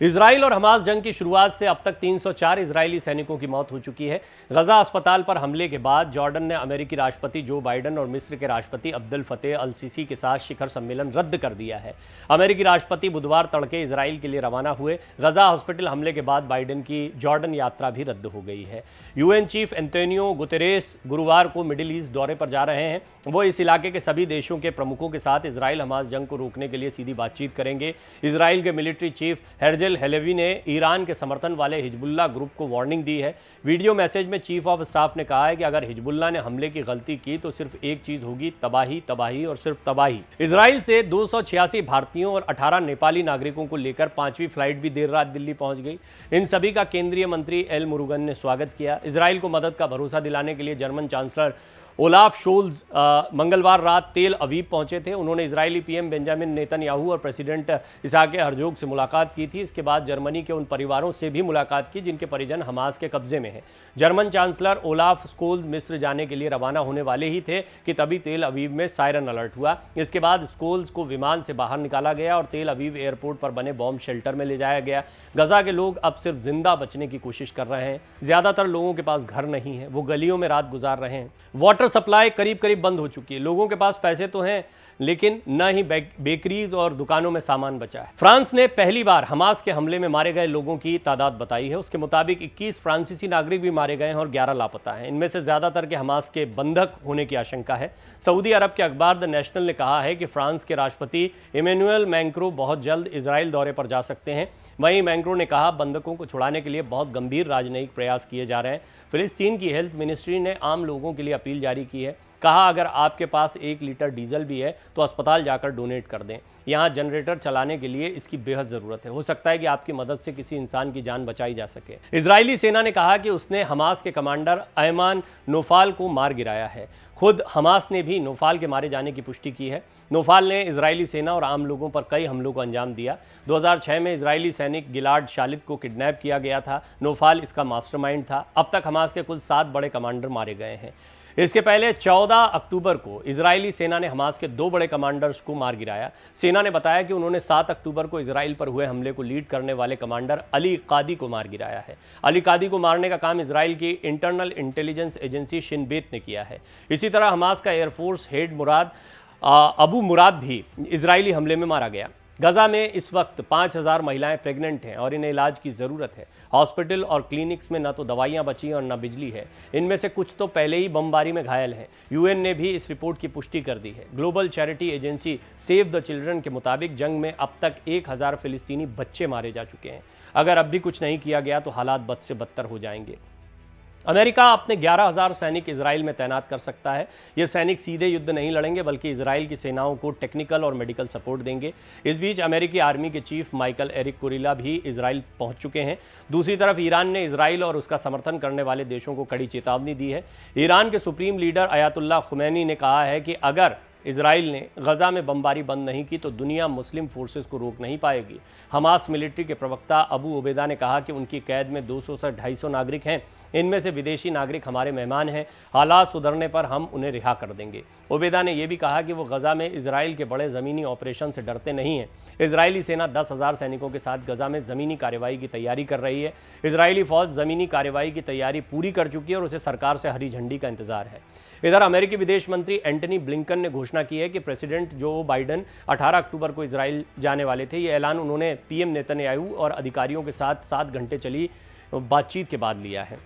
Israel और Hamas जंग की शुरुआत से अब तक 304 इजरायली सैनिकों की मौत हो चुकी है। गजा अस्पताल पर हमले के बाद जॉर्डन ने अमेरिकी राष्ट्रपति जो बाइडेन और मिस्र के राष्ट्रपति अब्दुल फतेह अल सीसी के साथ शिखर सम्मेलन रद्द कर दिया है। अमेरिकी राष्ट्रपति बुधवार तड़के इजराइल के लिए रवाना हुए। गजा हॉस्पिटल हमले के बाद बाइडेन की जॉर्डन यात्रा भी रद्द हो गई है। यूएन चीफ एंटोनियो गुतेरेस गुरुवार को मिडिल ईस्ट दौरे पर जा रहे हैं। वो इस इलाके के सभी देशों के प्रमुखों के साथ इजराइल हमास जंग को रोकने के लिए सीधी बातचीत करेंगे। इजराइल के मिलिट्री चीफ हेलेवी ने ईरान के समर्थन वाले हिजबुल्लाह ग्रुप को वार्निंग दी है। वीडियो मैसेज में चीफ ऑफ स्टाफ ने कहा है कि अगर हिजबुल्लाह ने हमले की गलती की तो सिर्फ एक चीज होगी, तबाही, तबाही और सिर्फ तबाही। इजराइल से 286 भारतीयों और 18 नेपाली नागरिकों को लेकर 5वीं फ्लाइट भी देर रात दिल्ली पहुंच गई। इन सभी का केंद्रीय मंत्री एल मुरुगन ने स्वागत किया। इजराइल को मदद का भरोसा दिलाने के लिए जर्मन चांसलर ओलाफ शोल्ज मंगलवार रात तेल अवीव पहुंचे थे। उन्होंने इजरायली पीएम बेंजामिन नेतन्याहू और प्रेसिडेंट इसहाक हर्जोग से मुलाकात की थी। इसके बाद जर्मनी के उन परिवारों से भी मुलाकात की जिनके परिजन हमास के कब्जे में हैं। जर्मन चांसलर ओलाफ स्कोल्ज मिस्र जाने के लिए रवाना होने वाले ही थे कि तभी तेल अवीव में सायरन अलर्ट हुआ। इसके बाद स्कोल्ज को विमान से बाहर निकाला गया और तेल अवीव एयरपोर्ट पर बने बॉम्ब शेल्टर में ले जाया गया। गजा के लोग अब सिर्फ जिंदा बचने की कोशिश कर रहे हैं। ज्यादातर लोगों के पास घर नहीं है, वो गलियों में रात गुजार रहे हैं। वाटर सप्लाई करीब करीब बंद हो चुकी है। लोगों के पास पैसे तो हैं लेकिन न ही बेकरीज और दुकानों में सामान बचा है। फ्रांस ने पहली बार हमास के हमले में मारे गए लोगों की तादाद बताई है। उसके मुताबिक 21 फ्रांसीसी नागरिक भी मारे गए हैं और 11 लापता हैं। इनमें से ज्यादातर के हमास के बंधक होने की आशंका है। सऊदी अरब के अखबार द नेशनल ने कहा है कि फ्रांस के राष्ट्रपति इमैनुअल मैक्रों बहुत जल्द इजराइल दौरे पर जा सकते हैं। वहीं मैक्रों ने कहा बंधकों को छुड़ाने के लिए बहुत गंभीर राजनयिक प्रयास किए जा रहे हैं। फिलिस्तीन की हेल्थ मिनिस्ट्री ने आम लोगों के लिए अपील जारी की है। कहा अगर आपके पास 1 लीटर डीजल भी है तो अस्पताल जाकर डोनेट कर दें। यहाँ जनरेटर चलाने के लिए इसकी बेहद ज़रूरत है। हो सकता है कि आपकी मदद से किसी इंसान की जान बचाई जा सके। इजरायली सेना ने कहा कि उसने हमास के कमांडर अयमान नोफाल को मार गिराया है। खुद हमास ने भी नोफाल के मारे जाने की पुष्टि की है। नोफाल ने इजरायली सेना और आम लोगों पर कई हमलों को अंजाम दिया। 2006 में इजरायली सैनिक गिलाड शालित को किडनैप किया गया था। नोफाल इसका मास्टरमाइंड था। अब तक हमास के कुल 7 बड़े कमांडर मारे गए हैं। इसके पहले 14 अक्टूबर को इजरायली सेना ने हमास के 2 बड़े कमांडर्स को मार गिराया। सेना ने बताया कि उन्होंने 7 अक्टूबर को इजराइल पर हुए हमले को लीड करने वाले कमांडर अली कादी को मार गिराया है। अली कादी को मारने का काम इजराइल की इंटरनल इंटेलिजेंस एजेंसी शिन बेत ने किया है। इसी तरह हमास का एयरफोर्स हेड अबू मुराद भी इजरायली हमले में मारा गया। गजा में इस वक्त 5000 महिलाएं प्रेग्नेंट हैं और इन्हें इलाज की ज़रूरत है। हॉस्पिटल और क्लिनिक्स में न तो दवाइयां बची और न बिजली है। इनमें से कुछ तो पहले ही बमबारी में घायल हैं। यूएन ने भी इस रिपोर्ट की पुष्टि कर दी है। Global charity agency save the children के मुताबिक जंग में अब तक 1000 फिलिस्तीनी बच्चे मारे जा चुके हैं। अगर अब भी कुछ नहीं किया गया तो हालात बद से बदतर हो जाएंगे। अमेरिका अपने 11,000 सैनिक इजराइल में तैनात कर सकता है। ये सैनिक सीधे युद्ध नहीं लड़ेंगे बल्कि इजराइल की सेनाओं को टेक्निकल और मेडिकल सपोर्ट देंगे। इस बीच अमेरिकी आर्मी के चीफ माइकल एरिक कुरिला भी इजराइल पहुंच चुके हैं। दूसरी तरफ ईरान ने इजराइल और उसका समर्थन करने वाले देशों को कड़ी चेतावनी दी है। ईरान के सुप्रीम लीडर अयातुल्लाह खुमैनी ने कहा है कि अगर इजराइल ने गजा में बमबारी बंद नहीं की तो दुनिया मुस्लिम फोर्सेस को रोक नहीं पाएगी। हमास मिलिट्री के प्रवक्ता अबू उबैदा ने कहा कि उनकी कैद में 200 से 250 नागरिक हैं। इनमें से विदेशी नागरिक हमारे मेहमान हैं। हालात सुधरने पर हम उन्हें रिहा कर देंगे। उबैदा ने यह भी कहा कि वो गजा में इजराइल के बड़े ज़मीनी ऑपरेशन से डरते नहीं हैं। इजरायली सेना 10,000 सैनिकों के साथ गजा में ज़मीनी कार्रवाई की तैयारी कर रही है। इजरायली फ़ौज ज़मीनी कार्रवाई की तैयारी पूरी कर चुकी है और उसे सरकार से हरी झंडी का इंतजार है। इधर अमेरिकी विदेश मंत्री एंटनी ब्लिंकन ने घोषणा की है कि प्रेसिडेंट जो बाइडेन 18 अक्टूबर को इजराइल जाने वाले थे। ये ऐलान उन्होंने पीएम नेतन्याहू और अधिकारियों के साथ 7 घंटे चली बातचीत के बाद लिया है।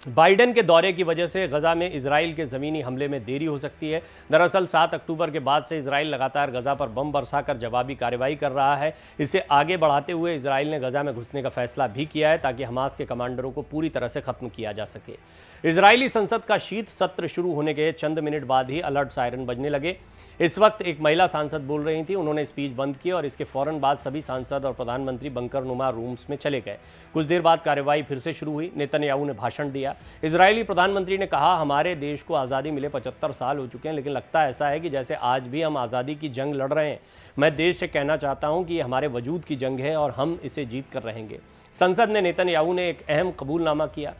बाइडेन के दौरे की वजह से गजा में इजराइल के ज़मीनी हमले में देरी हो सकती है। दरअसल 7 अक्टूबर के बाद से इजराइल लगातार गजा पर बम बरसाकर जवाबी कार्रवाई कर रहा है। इसे आगे बढ़ाते हुए इजराइल ने गजा में घुसने का फैसला भी किया है ताकि हमास के कमांडरों को पूरी तरह से ख़त्म किया जा सके। इजरायली संसद का शीत सत्र शुरू होने के चंद मिनट बाद ही अलर्ट सायरन बजने लगे। इस वक्त एक महिला सांसद बोल रही थी। उन्होंने स्पीच बंद की और इसके फौरन बाद सभी सांसद और प्रधानमंत्री बंकर नुमा रूम्स में चले गए। कुछ देर बाद कार्रवाई फिर से शुरू हुई। नेतन्याहू ने भाषण दिया। इजरायली प्रधानमंत्री ने कहा हमारे देश को आज़ादी मिले 75 साल हो चुके हैं, लेकिन लगता ऐसा है कि जैसे आज भी हम आज़ादी की जंग लड़ रहे हैं। मैं देश से कहना चाहता हूँ कि ये हमारे वजूद की जंग है और हम इसे जीत कर रहेंगे। संसद ने नेतन्याहू ने एक अहम कबूलनामा किया।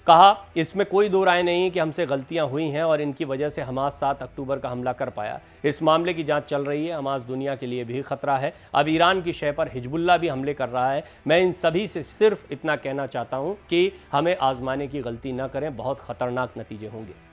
कहा, इसमें कोई दो राय नहीं कि हमसे गलतियां हुई हैं और इनकी वजह से हमास 7 अक्टूबर का हमला कर पाया। इस मामले की जांच चल रही है। हमास दुनिया के लिए भी खतरा है। अब ईरान की शय पर हिजबुल्लाह भी हमले कर रहा है। मैं इन सभी से सिर्फ इतना कहना चाहता हूं कि हमें आजमाने की गलती न करें, बहुत खतरनाक नतीजे होंगे।